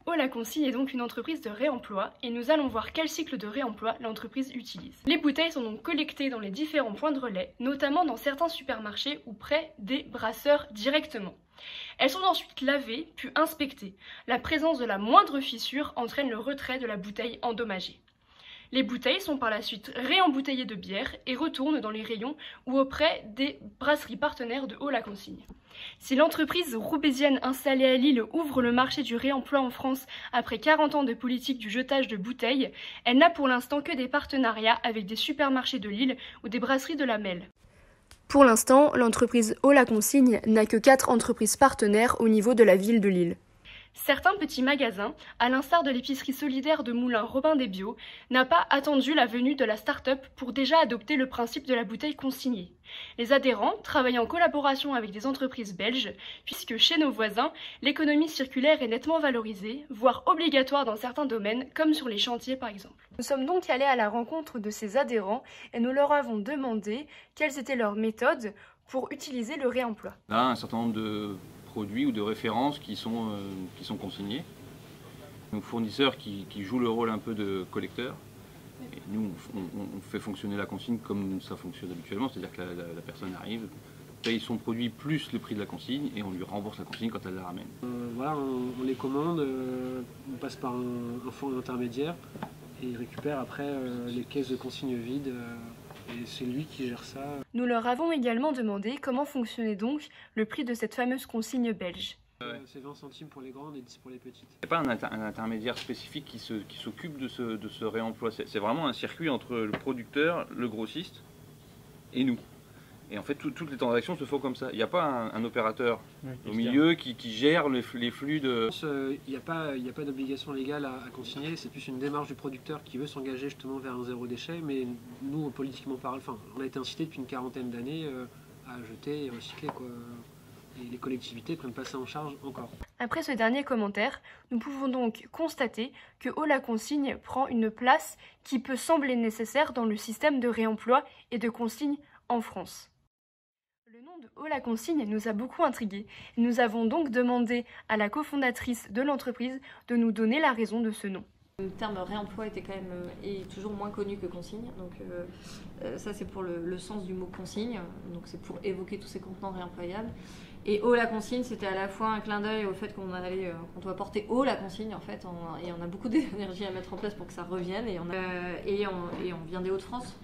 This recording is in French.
Haut La Consigne est donc une entreprise de réemploi et nous allons voir quel cycle de réemploi l'entreprise utilise. Les bouteilles sont donc collectées dans les différents points de relais, notamment dans certains supermarchés ou près des brasseurs directement. Elles sont ensuite lavées puis inspectées. La présence de la moindre fissure entraîne le retrait de la bouteille endommagée. Les bouteilles sont par la suite réembouteillées de bière et retournent dans les rayons ou auprès des brasseries partenaires de Haut La Consigne. Si l'entreprise roubaisienne installée à Lille ouvre le marché du réemploi en France après 40 ans de politique du jetage de bouteilles, elle n'a pour l'instant que des partenariats avec des supermarchés de Lille ou des brasseries de la Melle. Pour l'instant, l'entreprise Haut La Consigne n'a que 4 entreprises partenaires au niveau de la ville de Lille. Certains petits magasins, à l'instar de l'épicerie solidaire de Moulins Robin des Bio, n'ont pas attendu la venue de la start-up pour déjà adopter le principe de la bouteille consignée. Les adhérents travaillent en collaboration avec des entreprises belges, puisque chez nos voisins, l'économie circulaire est nettement valorisée, voire obligatoire dans certains domaines, comme sur les chantiers par exemple. Nous sommes donc allés à la rencontre de ces adhérents et nous leur avons demandé quelles étaient leurs méthodes pour utiliser le réemploi. Là, un certain nombre de produits ou de références qui sont consignés. Nos fournisseurs qui jouent le rôle un peu de collecteur. Et nous, on fait fonctionner la consigne comme ça fonctionne habituellement, c'est-à-dire que la personne arrive, paye son produit plus le prix de la consigne et on lui rembourse la consigne quand elle la ramène. Voilà, on les commande, on passe par un fonds intermédiaire et il récupère après les caisses de consigne vides. Et c'est lui qui gère ça. Nous leur avons également demandé comment fonctionnait donc le prix de cette fameuse consigne belge. C'est 20 centimes pour les grandes et 10 pour les petites. Il n'y a pas un intermédiaire spécifique qui s'occupe de ce réemploi. C'est vraiment un circuit entre le producteur, le grossiste et nous. Et en fait, toutes les transactions se font comme ça. Il n'y a pas un opérateur au milieu qui gère les flux de... Il n'y a pas d'obligation légale à consigner, c'est plus une démarche du producteur qui veut s'engager justement vers un zéro déchet. Mais nous, politiquement parlant, on a été incité depuis une quarantaine d'années à jeter et recycler, quoi. Et les collectivités ne prennent pas ça en charge encore. Après ce dernier commentaire, nous pouvons donc constater que Haut La Consigne prend une place qui peut sembler nécessaire dans le système de réemploi et de consigne en France. Le nom de Haut La Consigne nous a beaucoup intrigués. Nous avons donc demandé à la cofondatrice de l'entreprise de nous donner la raison de ce nom. Le terme réemploi était quand même toujours moins connu que consigne, donc ça c'est pour le sens du mot consigne, donc c'est pour évoquer tous ces contenants réemployables. Et haut la consigne, c'était à la fois un clin d'œil au fait qu'on doit porter haut la consigne en fait, et on a beaucoup d'énergie à mettre en place pour que ça revienne, et on vient des Hauts-de-France.